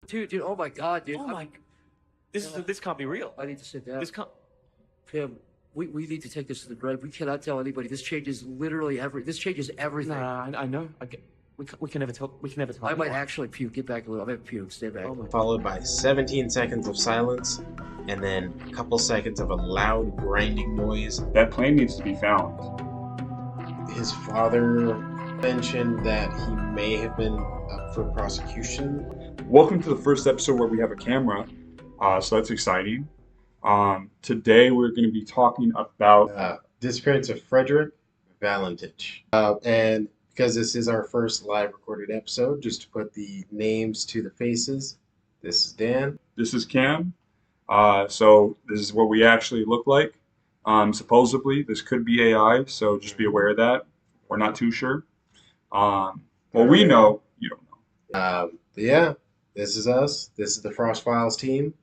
Dude, oh my God, dude. Oh my! This can't be real. I need to sit down. This can't. Tim, we need to take this to the grave. We cannot tell anybody. This changes literally this changes everything. I know. We can never talk. We can never talk. I might actually puke. Get back a little. I might puke. Stay back. Oh my. Followed by 17 seconds of silence, and then a couple seconds of a loud grinding noise. That plane needs to be found. His father mentioned that he may have been up for prosecution. Welcome to the first episode where we have a camera, so that's exciting. Today we're going to be talking about Disappearance of Frederick Valentich. And because this is our first live recorded episode, just to put the names to the faces, this is Dan. This is Cam. So this is what we actually look like. Supposedly this could be AI, so just be aware of that. We're not too sure. Well, we know, you don't know. But yeah, this is us. This is the Frost Files team.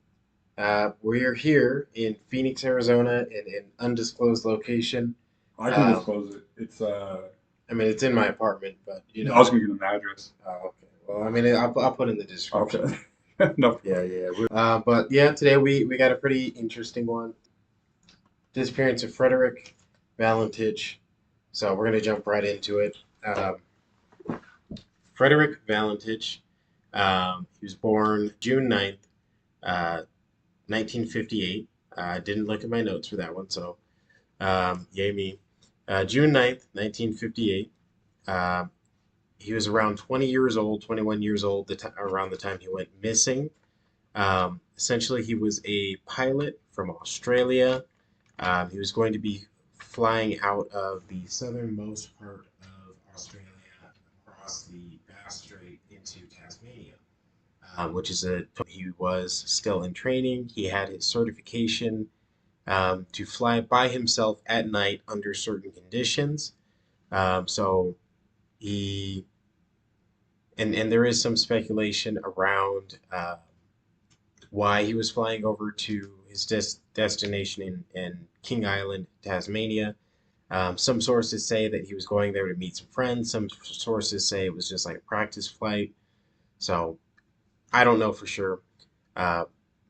We're here in Phoenix, Arizona, in an undisclosed location. I can disclose it. It's I mean, it's in my apartment, but you know. I was going to give them an address. Oh, okay. Well, I mean, I'll put in the description. Okay. No. Yeah. But yeah, today we got a pretty interesting one. Disappearance of Frederick Valentich. So we're gonna jump right into it. Frederick Valentich. He was born June 9th, 1958. I didn't look at my notes for that one, so yay me. June 9th, 1958. He was around 20 years old, 21 years old around the time he went missing. Essentially, he was a pilot from Australia. He was going to be flying out of the southernmost part of Australia across the Bass Strait into Tasmania, which is he was still in training. He had his certification to fly by himself at night under certain conditions. So he, and there is some speculation around why he was flying over to his destination in King Island, Tasmania. Some sources say that he was going there to meet some friends. Some sources say it was just like a practice flight. So I don't know for sure.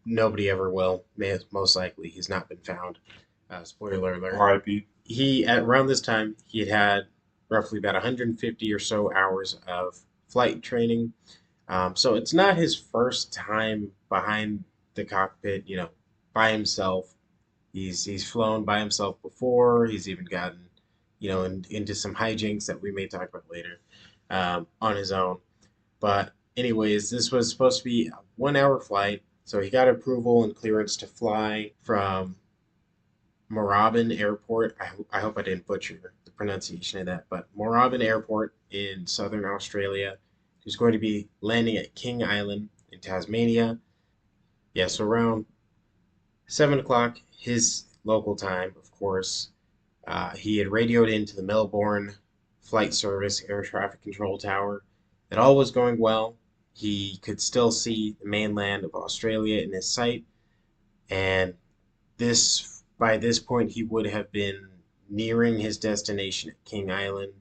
Nobody ever will. Most likely, he's not been found. Spoiler alert. R.I.P. Around this time, he had roughly about 150 or so hours of flight training. So it's not his first time behind the cockpit, you know, by himself. He's flown by himself before. He's even gotten, you know, into some hijinks that we may talk about later on his own. But anyways, this was supposed to be a 1 hour flight. So he got approval and clearance to fly from Moorabbin Airport. I hope I didn't butcher the pronunciation of that, but Moorabbin Airport in southern Australia. He's going to be landing at King Island in Tasmania. Yeah, so around 7 o'clock, his local time, of course. He had radioed into the Melbourne Flight Service Air Traffic Control Tower that all was going well. He could still see the mainland of Australia in his sight, and by this point he would have been nearing his destination at King Island.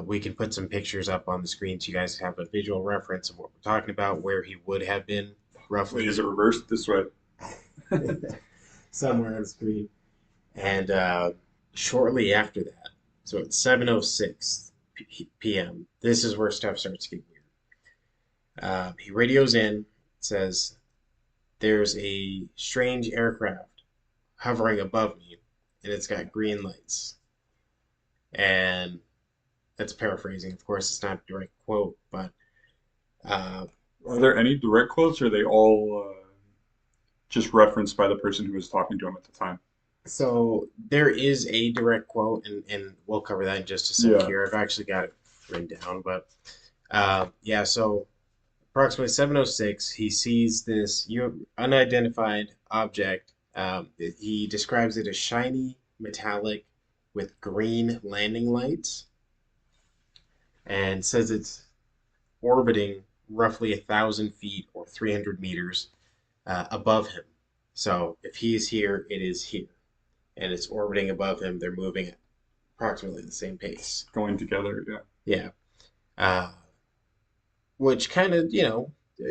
We can put some pictures up on the screen so you guys have a visual reference of what we're talking about, where he would have been roughly. Wait, is it reversed this way? Somewhere on the screen. And shortly after that, so at 7:06 p.m., this is where stuff starts to get weird. He radios in, says, "There's a strange aircraft hovering above me, and it's got green lights." And that's paraphrasing. Of course, it's not a direct quote, but Are there any direct quotes, or are they all just referenced by the person who was talking to him at the time? so there is a direct quote, and we'll cover that in just a second here. I've actually got it written down, but yeah, so approximately 7:06, he sees this unidentified object. He describes it as shiny, metallic, with green landing lights, and says it's orbiting roughly 1,000 feet or 300 meters above him. So if he's here, it is here, and it's orbiting above him. They're moving at approximately the same pace. Going together, yeah. Yeah. Which kind of,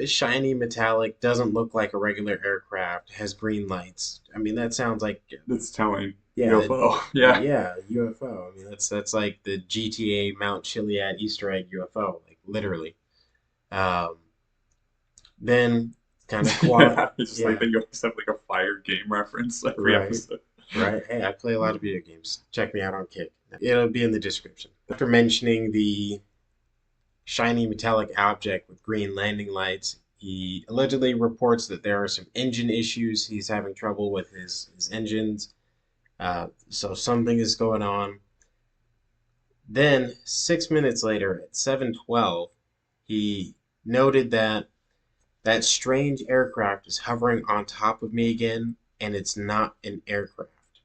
shiny, metallic, doesn't look like a regular aircraft, has green lights. I mean, that sounds like That's telling. yeah, UFO. Yeah. yeah, UFO. I mean, that's like the GTA Mount Chiliad Easter egg UFO, like literally. Um, then kind of quad, Yeah. It's just like yeah, they always have like a fire game reference every right, episode. right. Hey, I play a lot of video games. Check me out on Kick. It'll be in the description. After mentioning the shiny metallic object with green landing lights, he allegedly reports that there are some engine issues. He's having trouble with his engines. So something is going on. Then 6 minutes later, at 7:12, he noted that that strange aircraft is hovering on top of me again, and it's not an aircraft.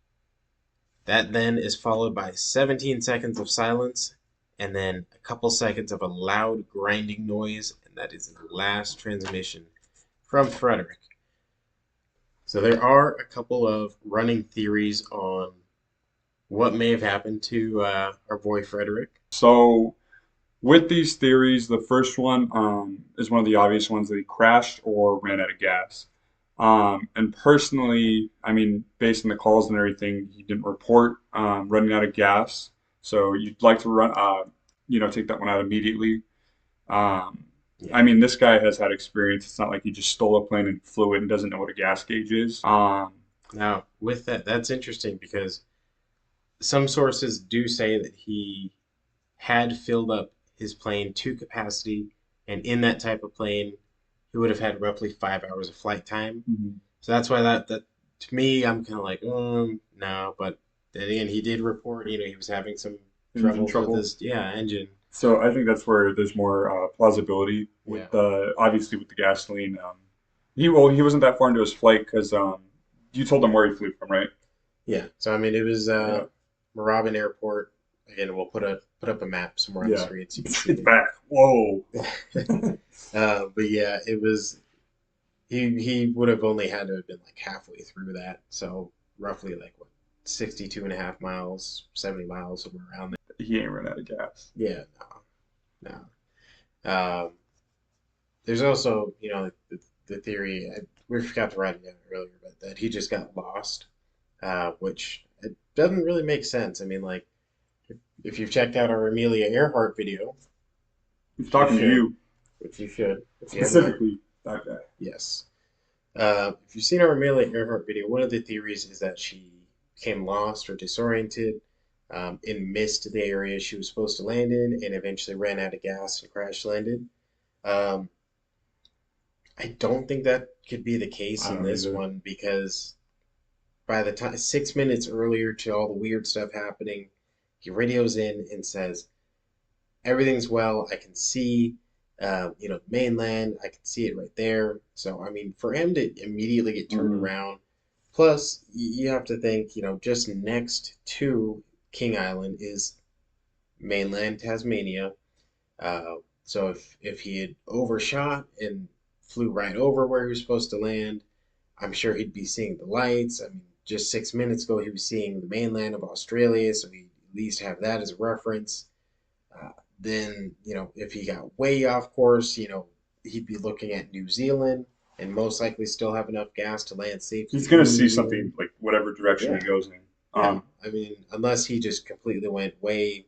That then is followed by 17 seconds of silence, and then a couple seconds of a loud grinding noise, and that is the last transmission from Frederick. So there are a couple of running theories on what may have happened to our boy Frederick. So with these theories, the first one is one of the obvious ones that he crashed or ran out of gas. And personally, I mean, based on the calls and everything, he didn't report running out of gas. So you'd like to take that one out immediately. Um, Yeah. I mean, this guy has had experience. It's not like he just stole a plane and flew it and doesn't know what a gas gauge is. Now, with that, that's interesting because some sources do say that he had filled up his plane to capacity, and in that type of plane, he would have had roughly 5 hours of flight time. Mhm. So that's why that to me, I'm kind of like, no. But then again, he did report, he was having some Engine troubles with trouble. his engine. So I think that's where there's more plausibility Yeah, with obviously with the gasoline. He wasn't that far into his flight because you told him where he flew from, right? yeah. So I mean, it was Yeah, Moorabbin Airport. Again, we'll put up a map somewhere on the yeah. screen so you can It's see back. Whoa. it. But yeah, it was he would have only had to have been like halfway through that, so roughly like what 62 and a half miles, 70 miles, somewhere around He ain't run out of gas. there. Yeah, no, no. There's also, the theory, we forgot to write it down earlier, but that he just got lost, which it doesn't really make sense. I mean, like, if you've checked out our Amelia Earhart video, He's which you talking to should, you which you should, if you haven't, specifically. That guy. yes. If you've seen our Amelia Earhart video, one of the theories is that she became lost or disoriented, and missed the area she was supposed to land in, and eventually ran out of gas and crash landed. Um, I don't think that could be the case I in don't this either. one because by the time 6 minutes earlier to all the weird stuff happening, he radios in and says, everything's well. I can see, mainland. I can see it right there. So, I mean, for him to immediately get turned Mhm. around, plus you have to think, just next to King Island is mainland Tasmania. So if he had overshot and flew right over where he was supposed to land, I'm sure he'd be seeing the lights. I mean, just 6 minutes ago, he was seeing the mainland of Australia, so he'd at least have that as a reference. Then, if he got way off course, he'd be looking at New Zealand and most likely still have enough gas to land safely He's in gonna New see Zealand. something like whatever direction he Yeah, goes in. yeah. I mean, unless he just completely went way,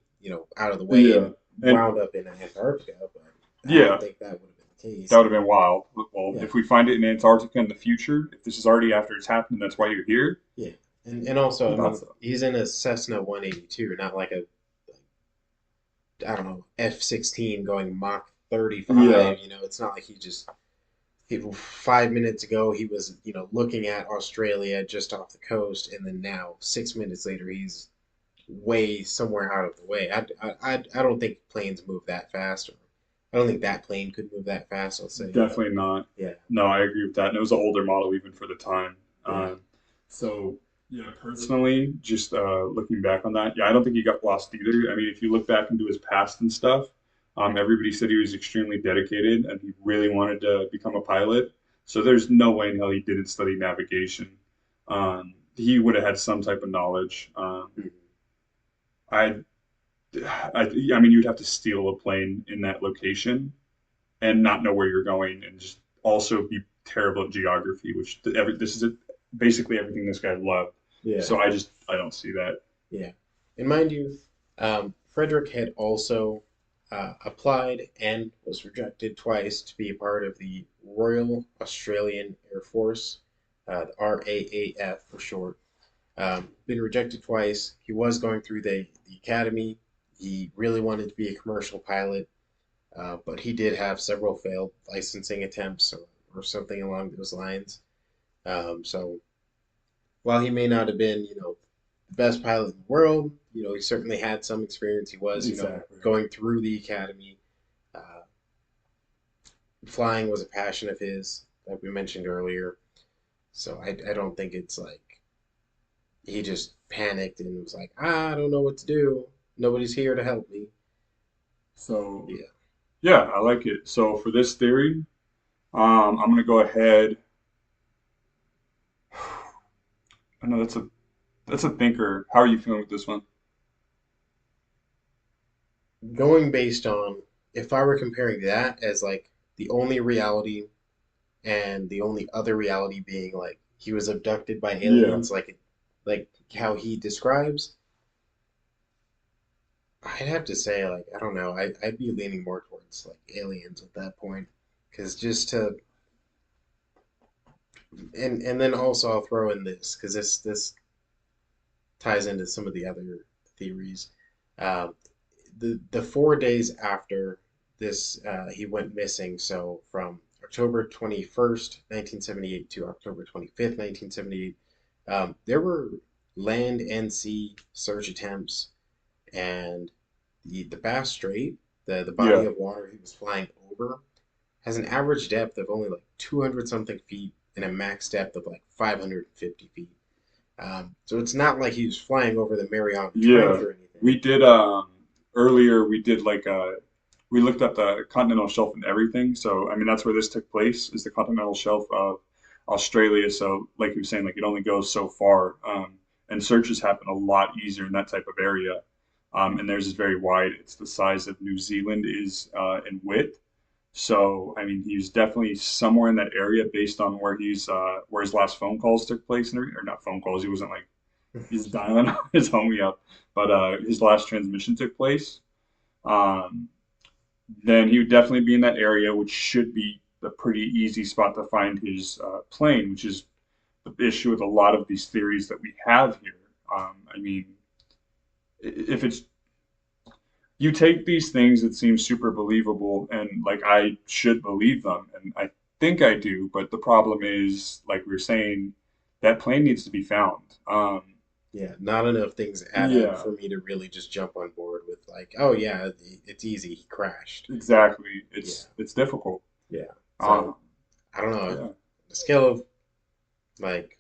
out of the way Yeah, and and wound up in Antarctica, but I don't yeah, think that would have been the that case. would have been wild. Well, Yeah, if we find it in Antarctica in the future, if this is already after it's happened, that's why you're here. yeah. And also, I I thought mean, so. he's in a Cessna 182, not like a, I don't know, F-16 going Mach Yeah, 35. It's not like he 5 minutes ago he was, looking at Australia just off the coast, and then now 6 minutes later he's way somewhere out of the way. I don't think planes move that fast. Or I don't think that plane could move that fast. I'll say, but definitely not. yeah, No, I agree with that. And it was an older model even for the time. yeah, So yeah, personally, just looking back on that, yeah, I don't think he got lost either. I mean, if you look back into his past and stuff, everybody said he was extremely dedicated and he really wanted to become a pilot. So there's no way in hell he didn't study navigation. He would have had some type of knowledge. mhm, I, I mean, you'd have to steal a plane in that location, and not know where you're going, and just also be terrible at geography, which this is basically everything this guy loved. Yeah. So I don't see that. Yeah. And mind you, Frederick had also applied and was rejected twice to be a part of the Royal Australian Air Force, the RAAF for short. Been rejected twice. He was going through the academy. He really wanted to be a commercial pilot, but he did have several failed licensing attempts or something along those lines. So while he may not have been, the best pilot in the world, he certainly had some experience. He was, Exactly. going through the academy. Flying was a passion of his, like we mentioned earlier. So I don't think it's like he just panicked and was like, I don't know what to do. Nobody's here to help me. So Yeah. yeah, I like it. So for this theory, I'm gonna go ahead. I know that's a thinker. How are you feeling with this one? Going based on, if I were comparing that as like the only reality and the only other reality being like he was abducted by aliens, like how he describes, I'd have to say, like, I don't know, I'd be leaning more towards like aliens at that point, because just to, and then also I'll throw in this because this ties into some of the other theories. Uh, the 4 days after this, he went missing. So from October 21st, 1978 to October 25th, 1978, there were land and sea search attempts, and the Bass Strait, the body Yeah. of water he was flying over, has an average depth of only like 200 something feet and a max depth of like 550 feet. So it's not like he was flying over the Mariana Trench Yeah. or anything. We did earlier we did like we looked up the continental shelf and everything. So I mean that's where this took place is the continental shelf of Australia. So like you were saying, like it only goes so far. And searches happen a lot easier in that type of area. And theirs is very wide. It's the size of New Zealand is in width. So I mean he's definitely somewhere in that area based on where his last phone calls took place and or not phone calls. He wasn't like he's dialing his homie up, but his last transmission took place. Um, then he would definitely be in that area, which should be a pretty easy spot to find his plane, which is the issue with a lot of these theories that we have here. I mean, if it's you take these things that seem super believable and like I should believe them, and I think I do, but the problem is, like we were saying, that plane needs to be found. Yeah, not enough things add up Yeah, for me to really just jump on board with like, oh yeah, it's easy. He crashed. exactly. Yeah, It's difficult. yeah. So Um, I don't know. yeah. The scale of like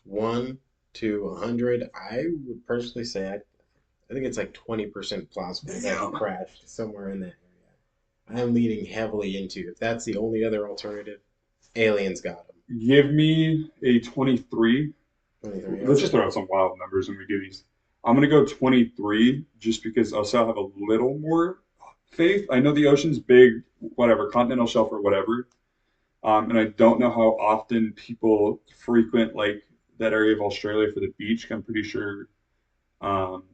1 to 100, I would personally say I think it's like 20% plausible that he Damn. crashed somewhere in that area. I'm leaning heavily into if that's the only other alternative, aliens got him. Give me a 23. 23. Let's just throw out some wild numbers when we do these. I'm gonna go 23 just because I still have a little more faith. I know the ocean's big, whatever, continental shelf or whatever. And I don't know how often people frequent like that area of Australia for the beach. I'm pretty sure, um,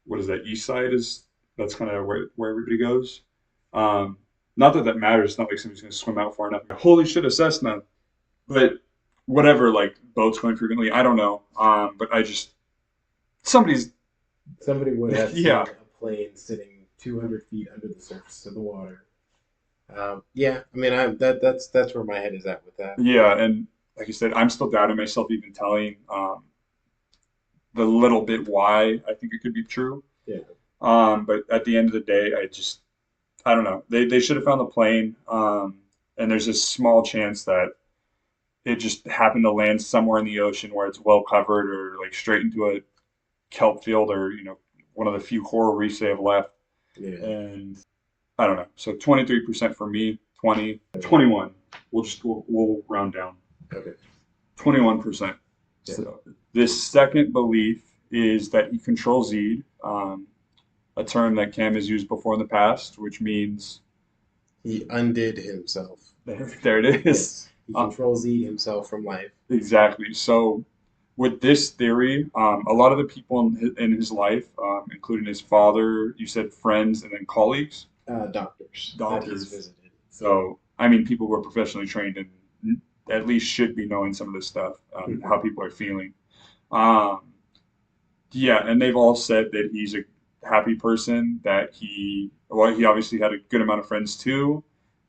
what is that? East side is that's kind of where everybody goes. Um, not that that matters. It's not like somebody's gonna swim out far enough. Holy shit, a Cessna! But whatever, like boats going frequently. I don't know. But I just somebody's Somebody would have seen yeah, a plane sitting 200 feet under the surface of the water. Yeah, I mean, that's where my head is at with that. yeah, and like I said, I'm still doubting myself even telling the little bit why I think it could be true. Yeah, But at the end of the day, I don't know. They should have found the plane. And there's a small chance that it just happened to land somewhere in the ocean where it's well covered or like straight into a kelp field or one of the few coral reefs they have left. yeah. And I don't know. So 23% for me, 20, 21. We'll round down. Okay. 21%. Yeah. So this second belief is that he controls Z, a term that Cam has used before in the past, which means He undid himself. There it is. He Uh, control Z himself from life. exactly. So with this theory, a lot of the people in his life, including his father, you said friends, and then colleagues, Doctors that he's doctors. visited. So I mean, people who are professionally trained and at least should be knowing some of this stuff, how people are feeling. Um, yeah, and they've all said that he's a happy person, that he obviously had a good amount of friends too,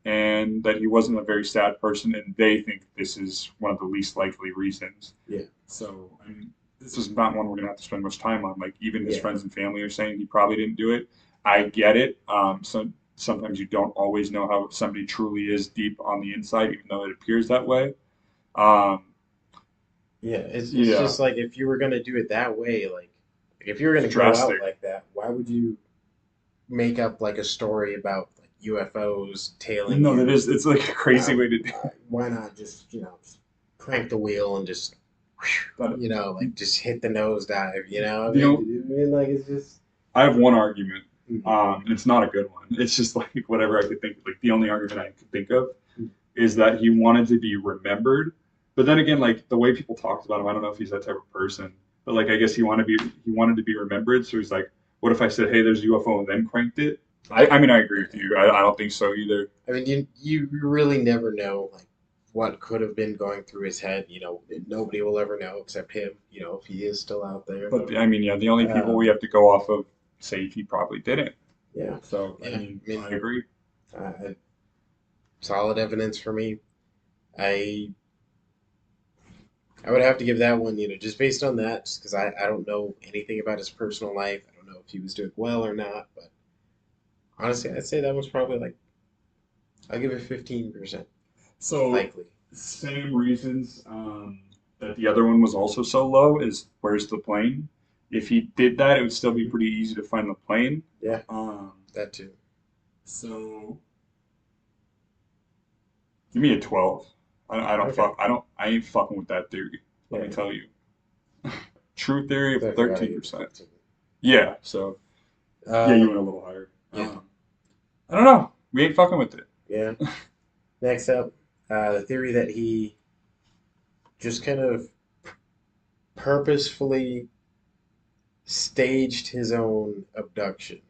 and that he wasn't a very sad person, and they think this is one of the least likely reasons. Yeah. So, I mean, this is not one we're gonna have to spend much time on. Like, even his Yeah. friends and family are saying he probably didn't do it. I get it. So sometimes you don't always know how somebody truly is deep on the inside, even though it appears that way. Um, Yeah, it's yeah, just like if you were gonna do it that way, like if you were it's gonna go out drastic. like that, why would you make up like a story about like UFOs tailing No, that you? is, it's like a crazy way to do Why not just just crank the wheel and just that. like just hit the nose dive? I The mean, only, like it's just. I have one argument, Mhm. and it's not a good one. It's just like whatever I could think. Like the only argument I could think of Mhm. is that he wanted to be remembered. But then again, like the way people talked about him, I don't know if he's that type of person. But like I guess he wanted to be remembered. So he's like, what if I said, hey, there's a UFO, and then cranked it? I mean, I agree with you. I don't think so either. I mean, you really never know like what could have been going through his head. Nobody will ever know except him. If he is still out there. But I mean, yeah, the only people we Um, have to go off of say he probably didn't. yeah, So I yeah. mean, I mean, I agree. uh, solid evidence for me. I I would have to give that one, just based on that, just because I don't know anything about his personal life. I don't know if he was doing well or not, but honestly, I'd say that was probably like I'll give it 15% So likely. same reasons that the other one was also so low is where's the plane? If he did that, it would still be Mhm. pretty easy to find the plane. Yeah, Um, that too. so give me a 12. I don't Okay. fuck. I ain't fucking with that theory. Let me Yeah, tell you. True theory of definitely gotta give it 13%. 15. Yeah. So yeah, you went a Um, little higher. yeah, I don't know. We ain't fucking with it. yeah. Next up, the theory that he just kind of purposefully staged his own abduction,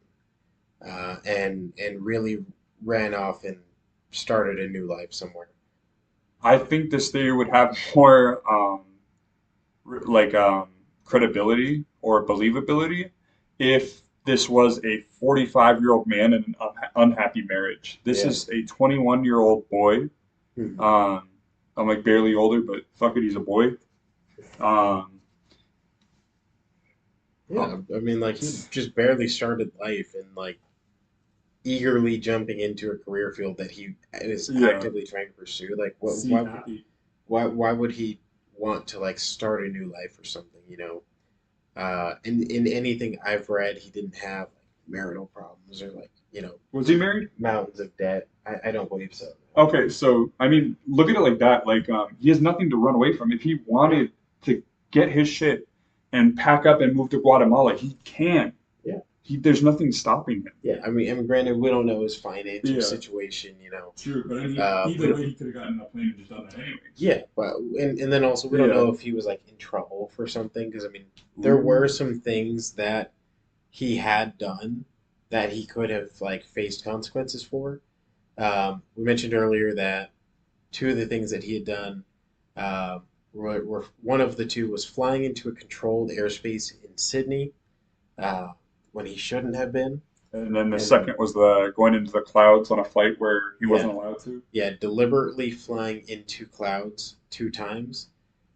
and really ran off and started a new life somewhere. I think this theory would have more like credibility or believability if this was a 45-year-old man in an unhappy marriage. This Yeah. is a 21-year-old boy. Mhm. Um, I'm like barely older, but fuck it, he's a boy. Um, Yeah, I mean, like he just barely started life and like eagerly jumping into a career field that he is yeah. actively trying to pursue. Like, See, happy. why would he want to like start a new life or something? In anything I've read, he didn't have like marital problems or like Was he married? mountains of debt. I don't believe so. Okay, so I mean, look at it like that. Like, he has nothing to run away from. If he Yeah, wanted to get his shit and pack up and move to Guatemala, he can. yeah, There's nothing stopping him. yeah. I mean, granted, we don't know his financial Yeah. situation. True, but I mean, either But way, he could have gotten on a plane and just done that anyway. yeah, but and then also we don't Yeah. know if he was like in trouble for something because I mean there Ooh. were some things that he had done that he could have like faced consequences for. We mentioned earlier that two of the things that he had done were one of the two was flying into a controlled airspace in Sydney uh, when he shouldn't have been, And then the and second was the going into the clouds on a flight where he yeah, wasn't allowed to. yeah, deliberately flying into clouds two times.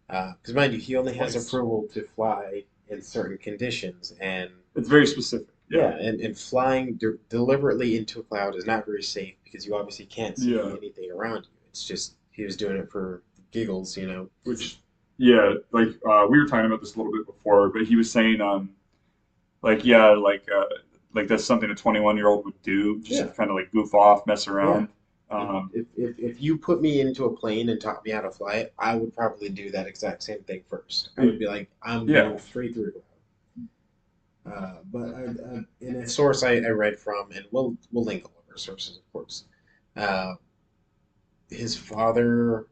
Because mind you, he only has Twice. approval to fly in certain conditions, and It's very specific. yeah, Yeah. and flying deliberately into a cloud is not very safe because you obviously can't see Yeah. anything around you. It's just he was doing it for giggles. Which, yeah, like we were talking about this a little bit before, but he was saying, like, yeah, like that's something a 21-year-old would do, just Yeah, to kind of like goof off, mess yeah. around. If, Um, if, if if you put me into a plane and taught me how to fly it, I would probably do that exact same thing first. I would be like, I'm yeah. going straight through. But in a source I read from, and we'll link all of our sources, of course. Uh, his father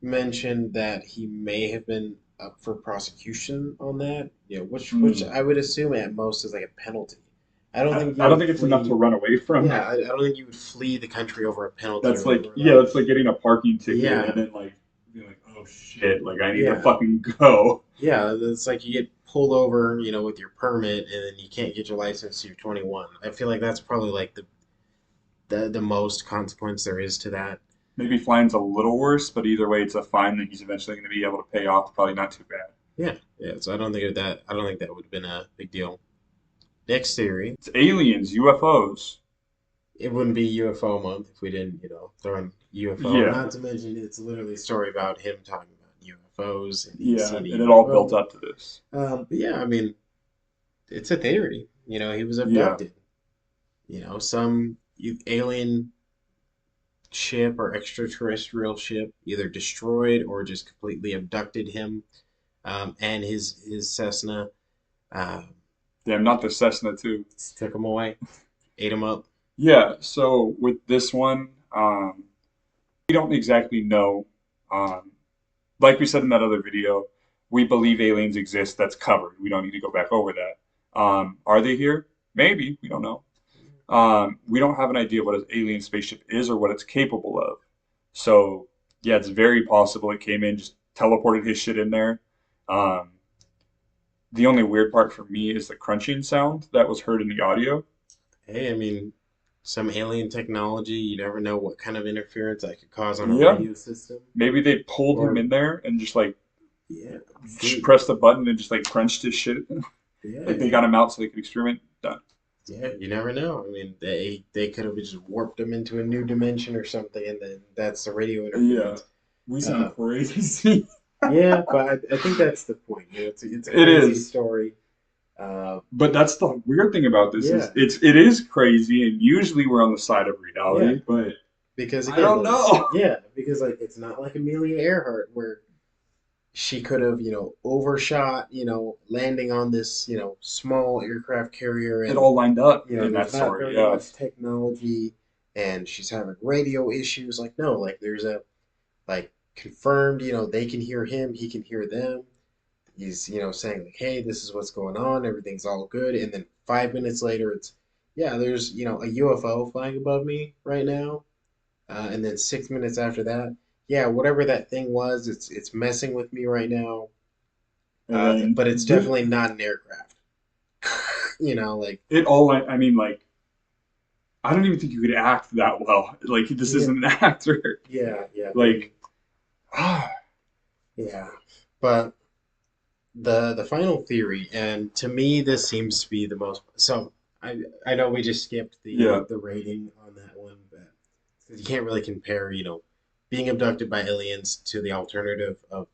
mentioned that he may have been up for prosecution on that. Which Hmm. I would assume at most is like a penalty. I don't think you I don't would think it's enough to flee. run away from. Yeah, I don't think you would flee the country over a penalty That's or like, over yeah, like. that's like getting a parking ticket and Yeah, then like being like, oh shit, like I need to yeah, fucking go. yeah. It's like you get pulled over, with your permit, and then you can't get your license till you're 21. I feel like that's probably like the most consequence there is to that. Maybe flying's a little worse, but either way, it's a fine that he's eventually going to be able to pay off. Probably not too bad. Yeah, yeah. So I don't think that would have been a big deal. Next theory. It's aliens, UFOs. It wouldn't be UFO month if we didn't, throw in UFO. Yeah, Not to mention, it's literally a story about him talking about UFOs and he's yeah, seen a and it all built UFO. up to this. But yeah, I mean, it's a theory. He was Yeah, abducted. Some alien ship or extraterrestrial ship either destroyed or just completely abducted him and his Cessna. Uh, damn, not the Cessna too. took him away, ate him up. Yeah, so with this one, we don't exactly know. Um, like we said in that other video, we believe aliens exist. That's covered. We don't need to go back over that. Are they here? Maybe. We don't know. We don't have an idea what an alien spaceship is or what it's capable of. So, yeah, it's very possible it came in, just teleported his shit in there. Um, the only weird part for me is the crunching sound that was heard in the audio. Hey, I mean, some alien technology, you never know what kind of interference that could cause on a Yeah, radio system. maybe they pulled him Or, in there and just like yeah, dude, pressed the button and just like crunched his shit. yeah, Like they got him out so they could experiment. Done. yeah, you never know. I mean, they could have just warped him into a new dimension or something, and then that's the radio Yeah, interference. we Uh, sound crazy. yeah, but I think that's the point. It's a It crazy is. story. Uh, But that's the weird thing about this yeah, is it is crazy, and usually we're on the side of yeah, reality. But because I again, don't know. yeah, because like it's not like Amelia Earhart where she could have, overshot, landing on this, small aircraft carrier It and, all lined up in that there's not story. very Yeah, much technology and she's having radio issues. Like, no, like there's like confirmed, they can hear him, he can hear them. He's, saying like, hey, this is what's going on, everything's all good. And then 5 minutes later, yeah, there's, a UFO flying above me right now. And then 6 minutes after that, yeah, whatever that thing was, it's messing with me right now. and then But it's definitely not an aircraft. Like it all. I mean, like I don't even think you could act that well. Like this yeah, isn't an actor. yeah. I mean, Like ah, yeah. But the final theory, and to me, this seems to be the most. So I know we just skipped yeah, the rating on that one, but 'cause you can't really compare, being abducted by aliens to the alternative of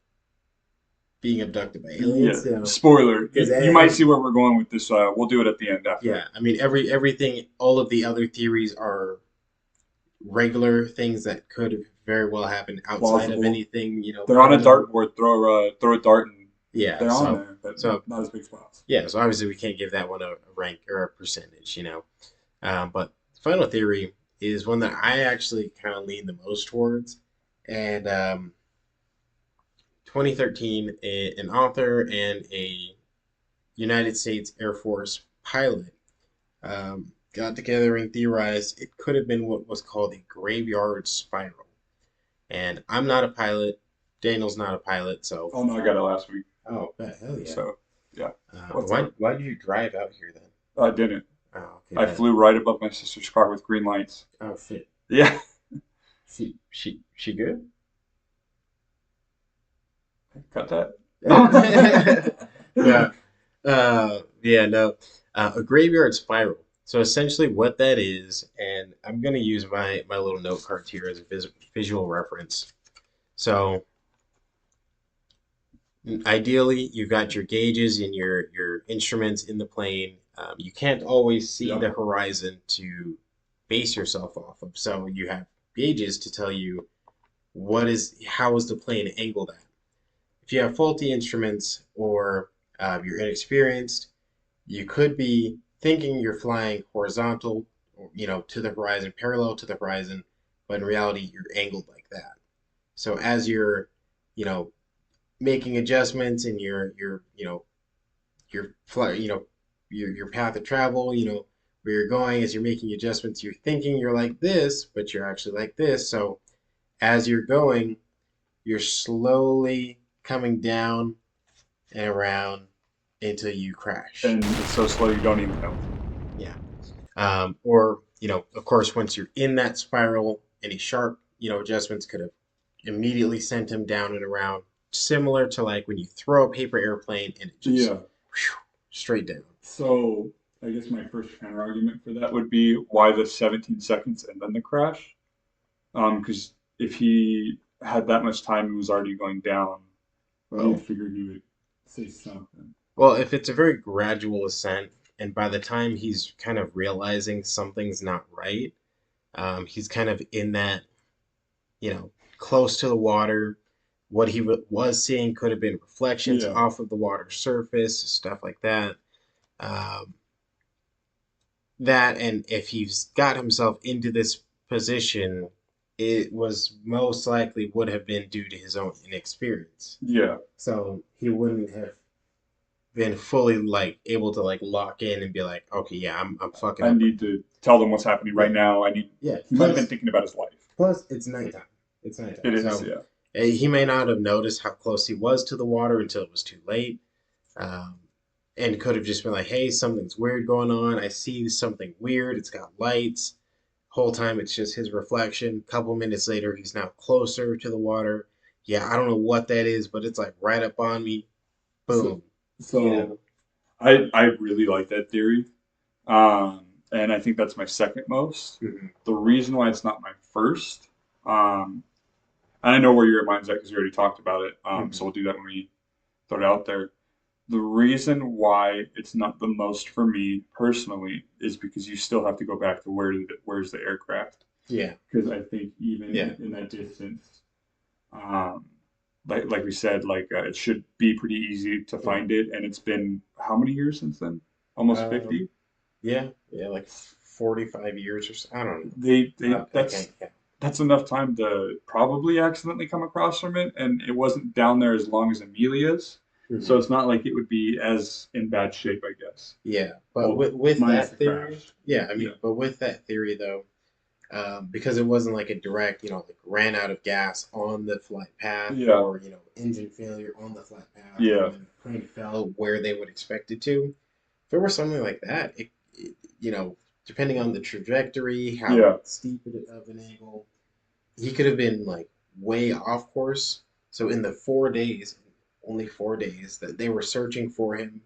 being abducted by yeah. aliens. Spoiler. Because You might see where we're going with this. We'll do it at the end after. yeah, I mean everything, all of the other theories are regular things that could very well happen outside of Plausible. anything, They're on a paranormal. dartboard. Throw a dart, and Yeah, they're on there, but so not as big spots. yeah, so obviously we can't give that one a rank or a percentage, But final theory is one that I actually kind of lean the most towards, and 2013, an author and a United States Air Force pilot got together and theorized it could have been what was called a graveyard spiral. And I'm not a pilot. Daniel's not a pilot, so. Oh no, I got it last week. Oh, hell yeah. So yeah. Why did you drive out here then? I didn't. Oh, I okay. flew right above my sister's car with green lights. Oh shit. Yeah. She good? Cut that. Yeah. Yeah. No. A graveyard spiral. So essentially, what that is, and I'm gonna use my little note card here as a visual reference. So ideally, you've got your gauges and your instruments in the plane. You can't always see Yeah. the horizon to base yourself off of. So you have gauges to tell you how is the plane angled at. If you have faulty instruments or you're inexperienced, you could be thinking you're flying horizontal, to the horizon, parallel to the horizon, but in reality, you're angled like that. So as you're, you know, making adjustments in your your path of travel, where you're going, as you're making adjustments, you're thinking you're like this, but you're actually like this. So as you're going, you're slowly coming down and around until you crash. And it's so slow you don't even know. Yeah. Or, of course, once you're in that spiral, any sharp, adjustments could have immediately sent him down and around, similar to like when you throw a paper airplane and it just straight down. So I guess my first counter argument for that would be why the 17 seconds and then the crash? Because if he had that much time and was already going down, I figured he would say something. Well, if it's a very gradual ascent, and by the time he's kind of realizing something's not right, he's kind of in that, close to the water. What he was seeing could have been reflections off of the water surface, stuff like that. And if he's got himself into this position, it was most likely would have been due to his own inexperience. Yeah. So he wouldn't have been fully able to lock in and be like, okay, yeah, I'm fucking. I need to tell them what's happening right now. Yeah. He might have been thinking about his life. Plus, it's nighttime. It is, so, yeah. He may not have noticed how close he was to the water until it was too late. And could have just been like, hey, something's weird going on. I see something weird. It's got lights. Whole time it's just his reflection. Couple minutes later, he's now closer to the water. Yeah, I don't know what that is, but it's like right up on me. Boom. So I really like that theory. And I think that's my second most. Mm-hmm. The reason why it's not my first, and I know where your mind's at because we already talked about it. So we'll do that when we throw it out there. The reason why it's not the most for me personally is because you still have to go back to where's the aircraft. Yeah. Because I think even in that distance, like we said, it should be pretty easy to find it. And it's been how many years since then? Almost 50? Yeah, like 45 years or so. I don't know. That's enough time to probably accidentally come across from it. And it wasn't down there as long as Amelia's. Mm-hmm. So it's not like it would be as in bad shape, I guess. Yeah, but with that theory, but with that theory though, because it wasn't like a direct, ran out of gas on the flight path, or engine failure on the flight path, and the plane fell where they would expect it to. If it were something like that, it depending on the trajectory, how steep of an angle, he could have been way off course. So in the 4 days. Only 4 days that they were searching for him,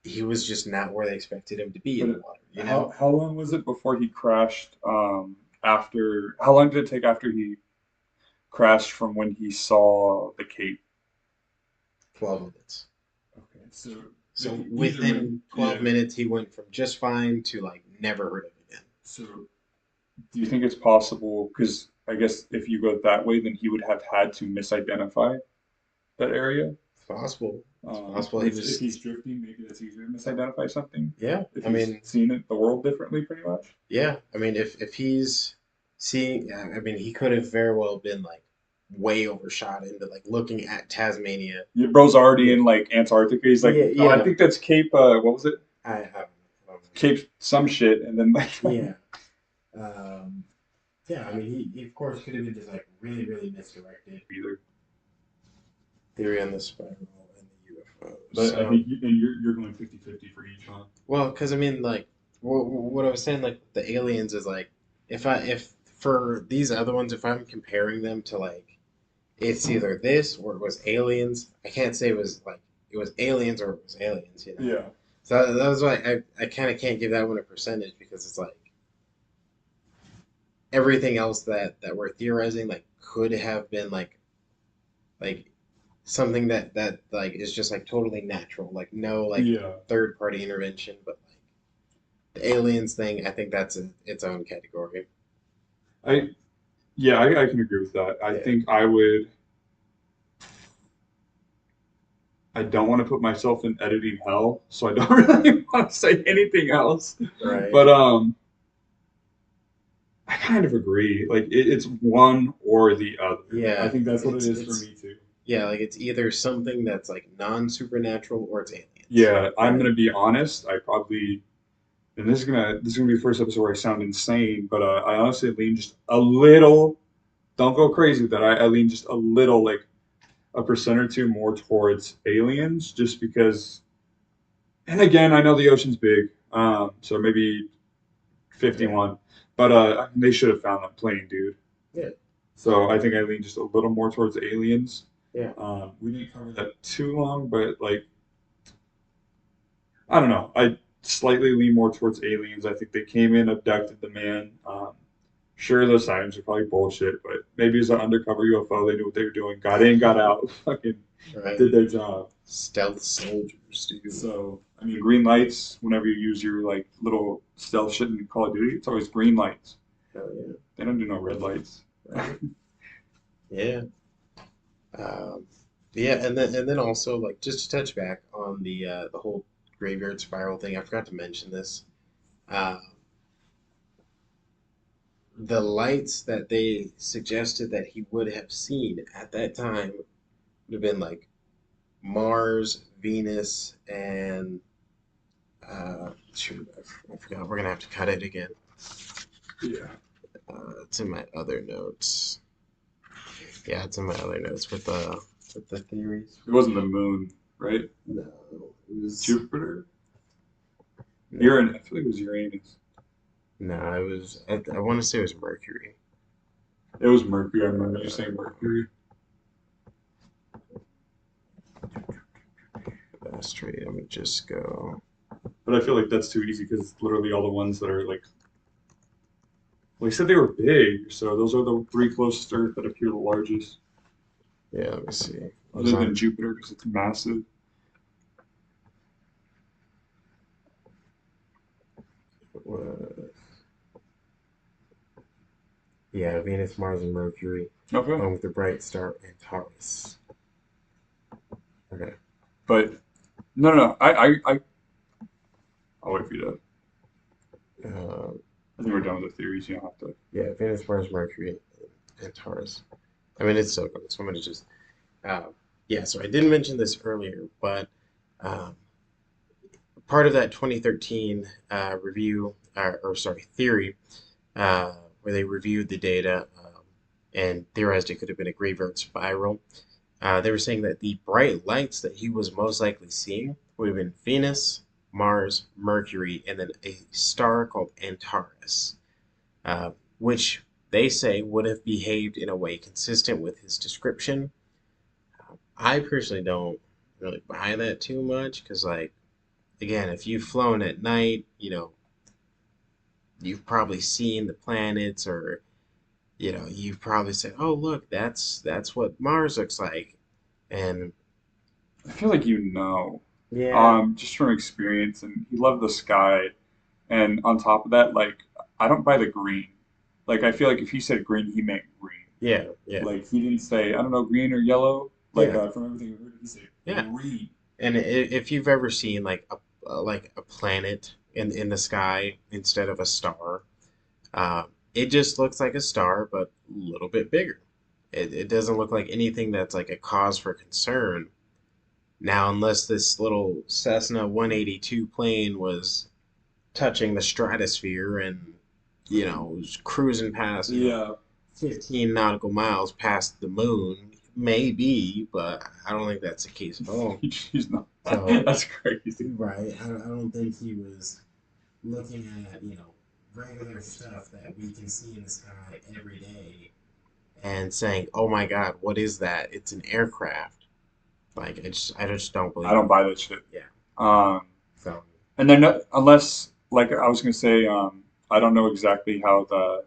he was just not where they expected him to be in the water. How long was it before he crashed? How long did it take after he crashed from when he saw the Cape? 12 minutes. Okay, so within 12 minutes, he went from just fine to never heard of again. So, do you think it's possible? Because I guess if you go that way, then he would have had to misidentify that area. It's possible. It's possible. If he's drifting, maybe that's easier to misidentify something. Yeah, if he's seen the world differently, pretty much. Yeah, I mean, if he's seeing, he could have very well been way overshot into looking at Tasmania. Yeah, bro's already in Antarctica. He's like, I think that's Cape. What was it? I don't know. Cape some shit, and then yeah. Yeah, he of course could have been just really, really misdirected. Either. Theory on the spiral and the UFOs. But I think you're going 50-50 for each, huh? Well, because what I was saying, the aliens is if for these other ones, if I'm comparing them to it's either this or it was aliens. I can't say it was aliens or it was aliens, Yeah. So that was why I kind of can't give that one a percentage because it's everything else that we're theorizing could have been something that is just like natural, no third party intervention, but the aliens thing, I think that's its own category. I can agree with that. I think I would. I don't want to put myself in editing hell, so I don't really want to say anything else. Right. But I kind of agree. Like it's one or the other. Yeah, I think that's what it is for it's me too. yeah, like it's either something that's like non-supernatural or it's aliens. Yeah, I'm gonna be honest. I probably, and this is gonna be the first episode where I sound insane, but I honestly lean just a little. Don't go crazy with that. I lean just a little, like a percent or two more towards aliens, just because. And again, I know the ocean's big, so maybe Yeah, 51, but they should have found that plane, dude. yeah, So I think I lean just a little more towards aliens. yeah. We didn't cover that too long, but like I don't know. I slightly lean more towards aliens. I think they came in, abducted the man. Sure, those sightings are probably bullshit, but maybe it's an undercover UFO. They knew what they were doing. Got in, got out, fucking Right. did their job. Stealth soldiers, dude. So I mean, green lights. Whenever you use your like little stealth shit in Call of Duty, it's always green lights. Hell yeah. They don't do no red lights. Right. Yeah. Um, yeah, and then also like just to touch back on the whole graveyard spiral thing, I forgot to mention this. Uh, the lights that they suggested that he would have seen at that time would have been like Mars, Venus, and shoot, I forgot. We're gonna have to cut it again. Yeah. It's in my other notes. Yeah, it's in my other notes with the theories. It wasn't the moon, right? No, it was Jupiter. no, Uranus. I feel like it was Uranus. no, it was. I want to say it was Mercury. It was Mercury. I remember you saying Mercury. Asteroid. I'm gonna just go. But I feel like that's too easy because it's literally all the ones that are like. Well, he said they were big, so those are the three closest to Earth that appear the largest, Yeah, let me see. It other was than on. Jupiter because it's massive. uh, Yeah, Venus, Mars, and Mercury, Okay. along with the bright star Antares. Okay. But no. I'll wait for you to. Uh, I think we're done with the theories. You don't have to. yeah, Venus, Mars, Mercury, and Taurus. I mean, it's so good. So I'm gonna just. Uh, yeah, so I didn't mention this earlier, but um, part of that 2013 review, or sorry, theory, uh, where they reviewed the data and theorized it could have been a graveyard spiral. They were saying that the bright lights that he was most likely seeing would have been Venus, Mars, Mercury, and then a star called Antares, which they say would have behaved in a way consistent with his description. I personally don't really buy that too much because, like, again, if you've flown at night, you've probably seen the planets, or you've probably said, "Oh, look, that's what Mars looks like," and I feel like you know. yeah, Just from experience, and he loved the sky. And on top of that, like I don't buy the green. Like I feel like if he said green, he meant green. yeah, yeah, Like he didn't say I don't know green or yellow. Like yeah, from everything I heard, he said yeah. green. And if you've ever seen like a planet in the sky instead of a star, it just looks like a star but a little bit bigger. It doesn't look like anything that's like a cause for concern. Now, unless this little Cessna 182 plane was touching the stratosphere and was cruising past, Yeah, 15 nautical miles past the moon, maybe, but I don't think that's the case at all. he's not. So, That's crazy. right, I don't think he was looking at, regular stuff that we can see in the sky every day and saying, "Oh my God, what is that? It's an aircraft." Like, I just don't I believe don't it. buy that shit. Yeah. Um, So, and then unless like I was gonna say, I don't know exactly how the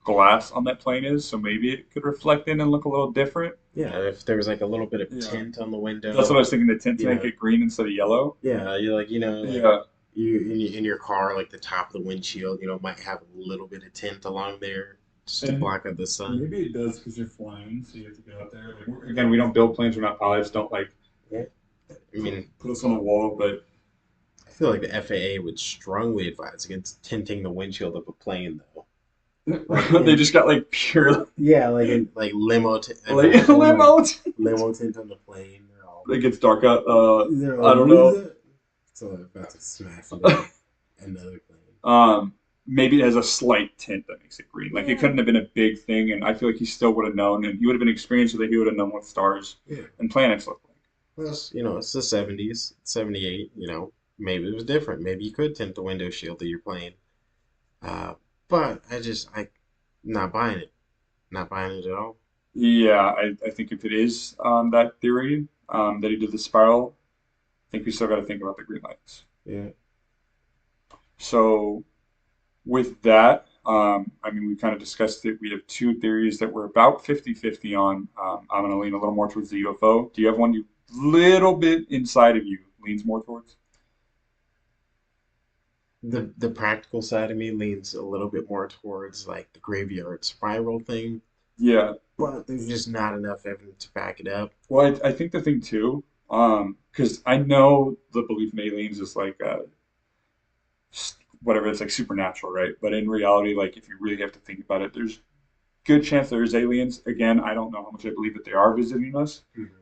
glass on that plane is, so maybe it could reflect in and look a little different. yeah, if there was like a little bit of Yeah. tint on the That's what I window, was thinking. The tint to make it green instead of yellow. yeah, you're like, like Yeah. you in your car, like the top of the windshield, might have a little bit of tint along there just to And block out the sun. maybe it does because you're flying, so you have to get out there. Like, again, we don't build planes. We're not pilots. Don't like Yeah. I mean, put us on the wall. But I feel like the FAA would strongly advise against tinting the windshield of a plane, though. They just got like pure Yeah, like limo, like limo. limo tint on the plane. It gets dark out. They're I all, don't what is know. it? So I'm about to smash into another plane. Maybe it has a slight tint that makes it green. Like it couldn't have been a big thing, and I feel like he still would have known, and he would have been experienced so that he would have known what stars Yeah. and planets look like. Plus, it's the 70s, 78. Maybe it was different. Maybe you could tint the window shield of your plane. Uh, but I not buying it. Not buying it at all. Yeah, I think if it is that theory that he did the spiral, I think we still got to think about the green lights. Yeah. So with that, I mean, we kind of discussed it. We have two theories that we're about 50-50 on. I'm going to lean a little more towards the UFO. Do you have one you little bit inside of you leans more towards? The practical side of me leans a little bit more towards like the graveyard spiral thing, Yeah. but there's just not enough evidence to back it up. Well, I think the thing too, because I know the belief in aliens is like whatever, it's like supernatural, right? But in reality, like if you really have to think about it, there's good chance there is aliens. Again, I don't know how much I believe that they are visiting us,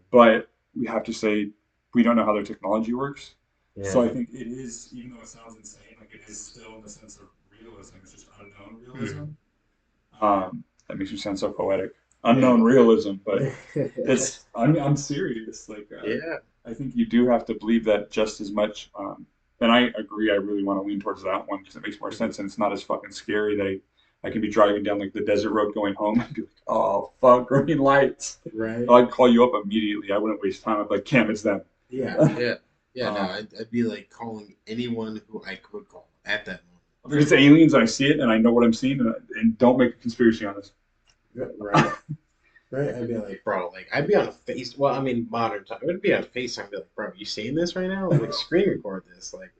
but we have to say we don't know how their technology works. Yeah. So I think it is, even though it sounds insane, like it is still in the sense of realism. It's just unknown realism. That makes me sound so poetic. Unknown realism, but it's. I'm serious. Like, Yeah. I think you do have to believe that just as much. And I agree. I really want to lean towards that one because it makes more sense and it's not as fucking scary that I can be driving down like the desert road going home and be like, oh fuck, green lights. Right. I'd call you up immediately. I wouldn't waste time. I'd be like, Cam, it's them. Yeah. Yeah. No, Um, I'd be like calling anyone who I could call at that If it's aliens, I see it and I know what I'm seeing, and don't make a conspiracy on this. moment. Right. Right. I'd be like, bro, like I'd be on a face. Well, I mean, modern time. I'd be on FaceTime. Be like, bro, you seeing this right now? Like, screen record this. Like,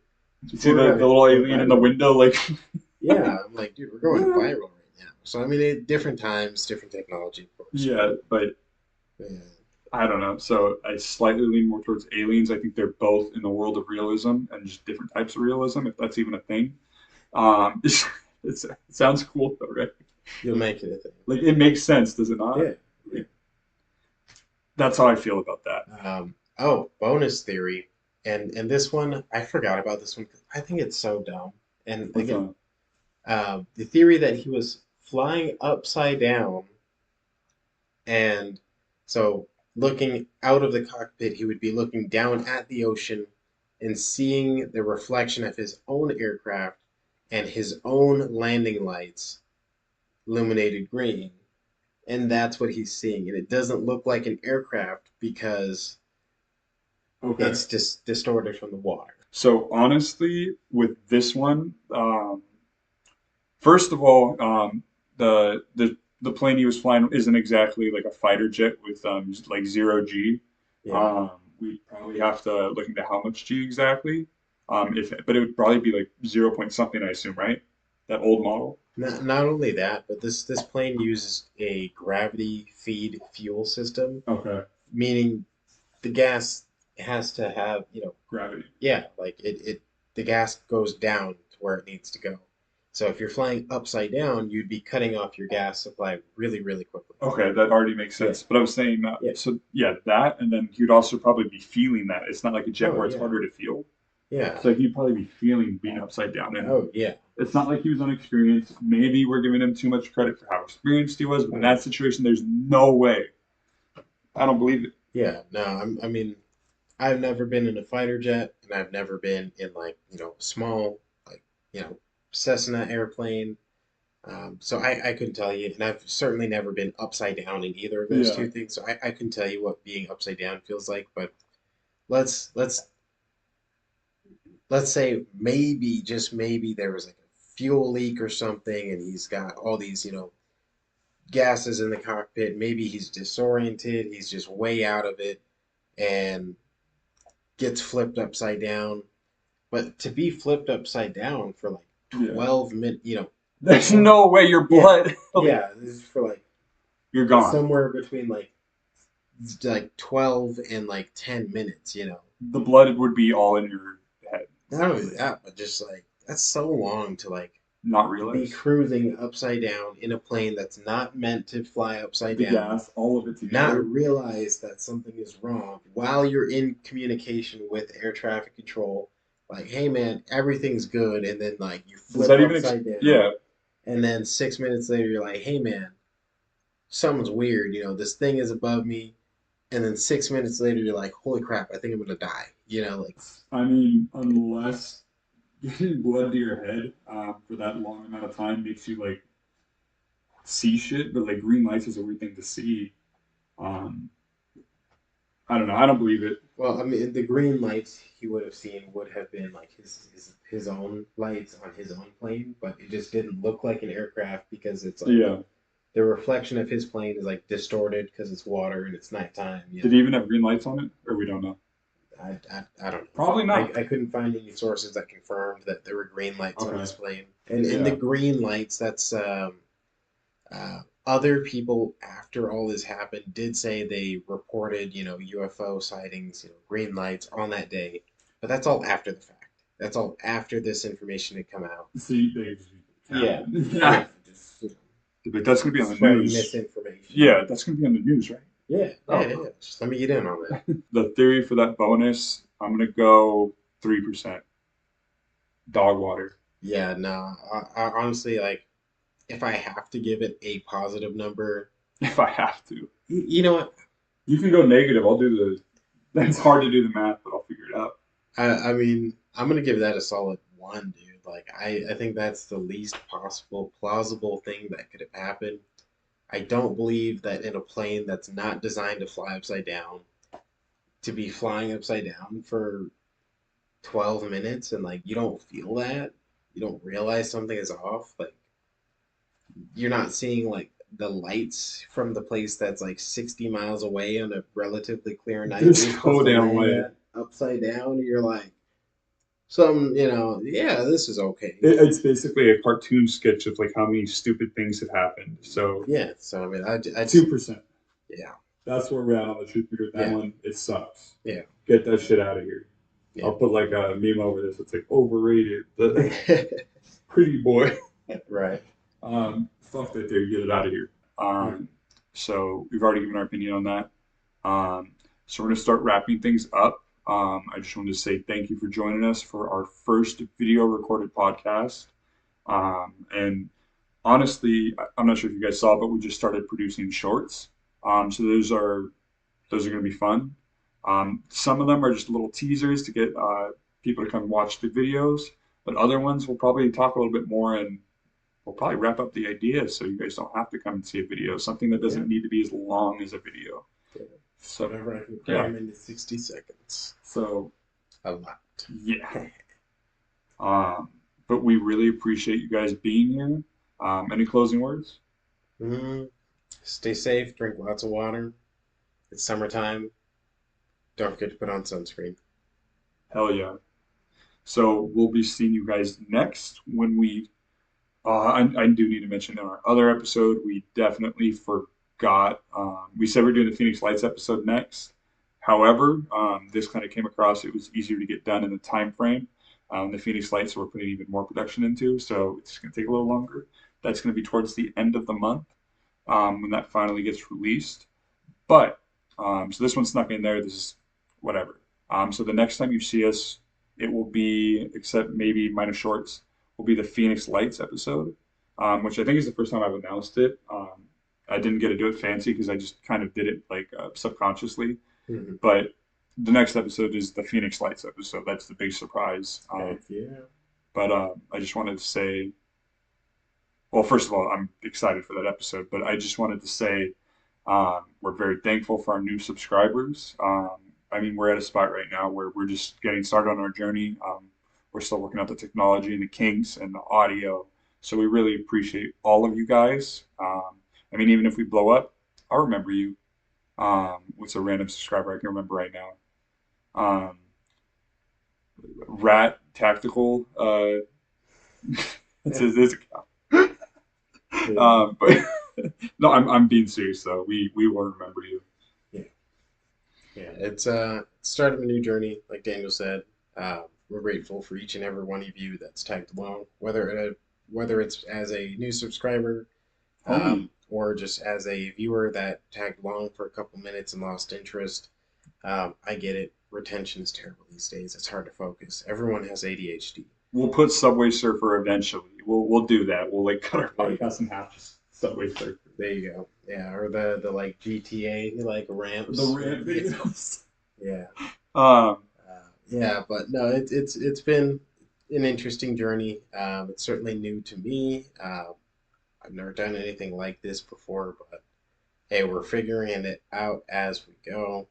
You see the little alien in the window, like. yeah. I'm like, dude, we're going viral right now. So I mean, different times, different technology, of course. Yeah, but Yeah. I don't know. So I slightly lean more towards aliens. I think they're both in the world of realism and just different types of realism, if that's even a thing. It sounds cool though, right? You'll make it a thing. Like it makes sense, does it not? Yeah. Like, that's how I feel about that. Bonus theory, and this one I forgot about this one because I think it's so dumb. And What's again, the theory that he was flying upside down, and so looking out of the cockpit, he would be looking down at the ocean and seeing the reflection of his own aircraft and his own landing lights illuminated green. And that's what he's seeing. And it doesn't look like an aircraft because Okay. it's just distorted from the water. So honestly, with this one, first of all, the plane he was flying isn't exactly like a fighter jet with like 0 G. Yeah. We probably have to look into how much G exactly. But it would probably be like 0 point something, I assume, right? That old model. Not only that, but this plane uses a gravity feed fuel system, Okay. meaning the gas has to have, Gravity. yeah, like the gas goes down to where it needs to go. So if you're flying upside down, you'd be cutting off your gas supply really, really quickly. Okay, that already makes sense. Yeah. But I was saying, Yeah. so yeah, that, and then you'd also probably be feeling that. It's not like a jet Oh, where it's yeah. harder to feel. Yeah. So he'd probably be feeling being upside down. And Oh, yeah. it's not like he was unexperienced. Maybe we're giving him too much credit for how experienced he was, but in that situation, there's no way. I don't believe it. Yeah. No, I mean, I've never been in a fighter jet, and I've never been in like, small, like, Cessna airplane. So I couldn't tell you, and I've certainly never been upside down in either of those Yeah. two things. So I couldn't tell you what being upside down feels like. But let's say maybe, just maybe, there was like a fuel leak or something, and he's got all these gases in the cockpit. Maybe he's disoriented. He's just way out of it, and gets flipped upside down. But to be flipped upside down for like Yeah. 12 minutes, There's no way your blood. yeah, this is for like You're gone. somewhere between like 12 and like 10 minutes, The blood would be all in your head. Not only that, but just like that's so long to like Not be realize. cruising upside down in a plane that's not meant to fly upside The down, gas, all of it together. not realize that something is wrong while you're in communication with air traffic control. Like, hey man, everything's good, and then like you Does flip that even? upside down, Yeah. and then 6 minutes later you're like, hey man, something's weird. This thing is above me, and then 6 minutes later you're like, holy crap, I think I'm gonna die. Like, I mean, unless getting blood to your head for that long amount of time makes you like see shit, but like green lights is a weird thing to see. Um, I don't know. I don't believe it. well, I mean, the green lights he would have seen would have been like his own lights on his own plane, but it just didn't look like an aircraft because it's like Yeah. the reflection of his plane is like distorted because it's water and it's nighttime. Did he even have green lights on it, or we don't know? I don't know. Probably not. I couldn't find any sources that confirmed that there were green lights on Okay. his plane. And in the Yeah. green lights, that's other people after all this happened did say they reported, UFO sightings, green lights on that day. But that's all after the fact. That's all after this information had come out. See, they Yeah. yeah. Just, But that's gonna be on the spreading news. misinformation. Yeah, that's gonna be on the news, right? Yeah. Oh. Yeah. Just let me get in on that. The theory for that bonus, I'm gonna go 3%. Dog water. Yeah. No. I honestly, like, if I have to give it a positive number, If I have to. you know what? You can go negative. I'll do the. It's hard to do the math, but I'll figure it out. I mean, I'm gonna give that a solid 1, dude. Like, I think that's the least possible plausible thing that could have happened. I don't believe that in a plane that's not designed to fly upside down, to be flying upside down for 12 minutes and like you don't feel that, you don't realize something is off. Like, you're not seeing like the lights from the place that's like 60 miles away on a relatively clear night. It's You're so supposed to damn land way. that upside down. And you're like, yeah, this is okay. It's basically a cartoon sketch of like how many stupid things have happened. So Yeah, so I mean, I 2%. yeah, That's where we're at on the truth meter. That Yeah. one, it sucks. Yeah. Get that shit out of here. Yeah. I'll put like a meme over this. It's like overrated. The pretty boy. right. Fuck that there. Get it out of here. So we've already given our opinion on that. So we're gonna start wrapping things up. I just wanted to say thank you for joining us for our first video recorded podcast. And honestly, I'm not sure if you guys saw, but we just started producing shorts. So those are going to be fun. Some of them are just little teasers to get people to come watch the videos, but other ones we'll probably talk a little bit more and we'll probably wrap up the idea so you guys don't have to come and see a video. Something that doesn't need to be as long as a video. Yeah. So Whatever I can cram into 60 seconds. So a lot. Yeah. But we really appreciate you guys being here. Any closing words? Stay safe. Drink lots of water. It's summertime. Don't forget to put on sunscreen. Hell yeah. So we'll be seeing you guys next when we. I do need to mention in our other episode, we definitely forgot. We said we're doing the Phoenix Lights episode next. However, this kind of came across. It was easier to get done in the time frame. The Phoenix Lights we're putting even more production into, so it's going to take a little longer. That's going to be towards the end of the month when that finally gets released. But so this one snuck in there. This is whatever. So the next time you see us, it will be, except maybe minus shorts, will be the Phoenix Lights episode, which I think is the first time I've announced it. I didn't get to do it fancy because I just kind of did it like subconsciously. Mm-hmm. But the next episode is the Phoenix Lights episode. That's the big surprise. Yeah. But I just wanted to say, well, first of all, I'm excited for that episode. But I just wanted to say we're very thankful for our new subscribers. I mean, we're at a spot right now where we're just getting started on our journey. We're still working out the technology and the kinks and the audio. So we really appreciate all of you guys. I mean, even if we blow up, I'll remember you. What's a random subscriber I can remember right now? Rat Tactical. It's his account. But no, I'm being serious though. We will remember you. Yeah, it's start of a new journey, like Daniel said. We're grateful for each and every one of you that's tagged along, whether whether it's as a new subscriber or just as a viewer that tagged along for a couple minutes and lost interest. I get it. Retention is terrible these days. It's hard to focus. Everyone has ADHD. We'll put Subway Surfer eventually. We'll do that. We'll like cut our podcast in half. Just Subway Surfer. There you go. Yeah, or the like GTA like ramps. The ramp videos. Yeah. Um, Yeah, but no, it's been an interesting journey. It's certainly new to me. I've never done anything like this before, but hey, we're figuring it out as we go.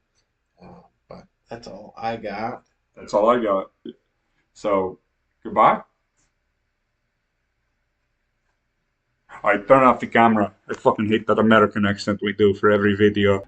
But that's all I got. that's all I got. So, goodbye. I turn off the camera. I fucking hate that American accent we do for every video.